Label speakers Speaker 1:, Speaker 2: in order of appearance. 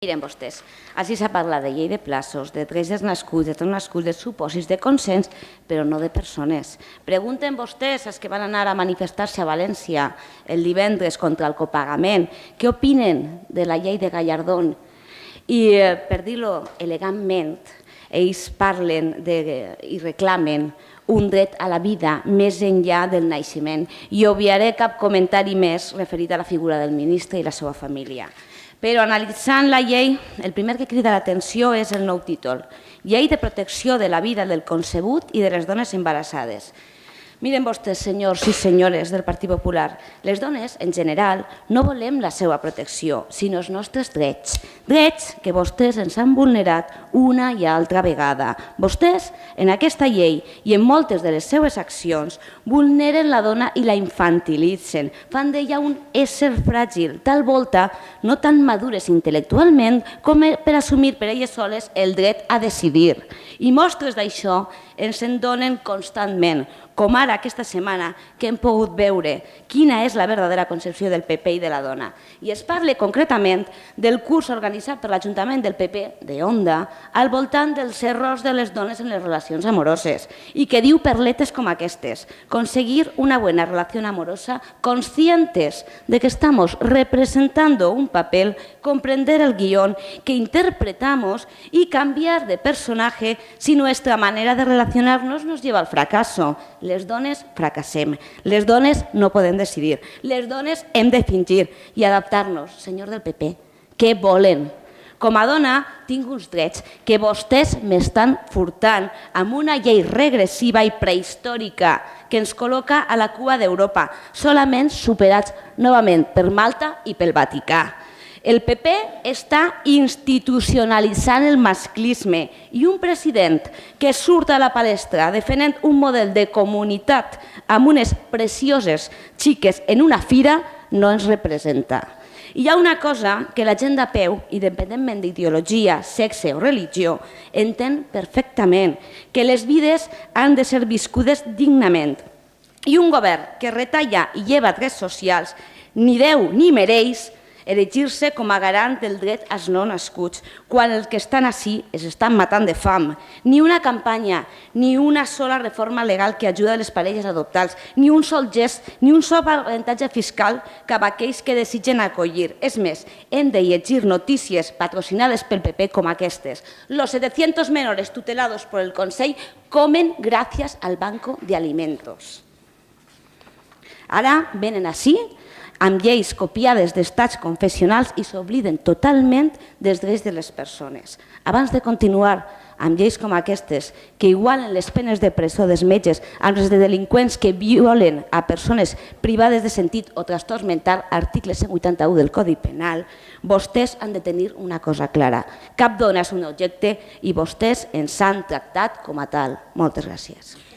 Speaker 1: Miren vostès, així s'ha parlat de llei de plaços, de drets dels nascuts, de tots nascuts, de supòsits, de consens, però no de persones. Pregunten vostès, els que van anar a manifestar-se a València el divendres contra el copagament, què opinen de la llei de Gallardón? I, per dir-ho elegantment, ells parlen i reclamen un dret a la vida més enllà del naixement. I obviaré cap comentari més referit a la figura del ministre i la seva família. Però analitzant la llei, el primer que crida l'atenció és el nou títol, Llei de protecció de la vida del concebut i de les dones embarassades. Miren vostès, senyors i senyores del Partit Popular, les dones, en general, no volem la seva protecció, sinó els nostres drets. Drets que vostès ens han vulnerat una i altra vegada. Vostès, en aquesta llei i en moltes de les seves accions, vulneren la dona i la infantilitzen. Fan d'ella un ésser fràgil, tal volta no tan madures intel·lectualment com per assumir per elles soles el dret a decidir. I mostres d'això ens en donen constantment, com ara aquesta setmana que hem pogut veure quina és la verdadera concepció del PP i de la dona. I es parla concretament del curs organitzat per l'Ajuntament del PP de Onda al voltant dels errors de les dones en les relacions amoroses i que diu perletes com aquestes: conseguir una buena relación amorosa conscientes de que estamos representando un papel, comprender el guión que interpretamos y cambiar de personaje si nuestra manera de relacionarnos nos lleva al fracaso. Les dones fracassem, les dones no podem decidir, les dones hem de fingir i adaptar-nos. Senyor del PP, què volen? Com a dona tinc uns drets que vostès m'estan furtant amb una llei regressiva i prehistòrica que ens col·loca a la cua d'Europa, solament superats novament per Malta i pel Vaticà. El PP està institucionalitzant el masclisme i un president que surt a la palestra defendent un model de comunitat amb unes precioses xiques en una fira no ens representa. Hi ha una cosa que la gent de peu, independentment d'ideologia, sexe o religió, entén perfectament, que les vides han de ser viscudes dignament. I un govern que retalla i lleva drets socials ni deu ni mereix erigir-se com a garant del dret als no nascuts, quan els que estan ací es estan matant de fam. Ni una campanya, ni una sola reforma legal que ajuda les parelles adoptals, ni un sol gest, ni un sol avantatge fiscal cap a aquells que desitgen acollir. És més, hem de llegir notícies patrocinades pel PP com aquestes. Los 700 menores tutelados por el Consell comen gràcies al Banco de Alimentos. Ara venen ací amb lleis copiades d'estats confessionals i s'obliden totalment dels drets de les persones. Abans de continuar amb lleis com aquestes, que igualen les penes de presó dels metges amb les de delinqüents que violen a persones privades de sentit o trastorn mental, article 181 del Codi Penal, vostès han de tenir una cosa clara. Cap dona és un objecte i vostès ens han tractat com a tal. Moltes gràcies.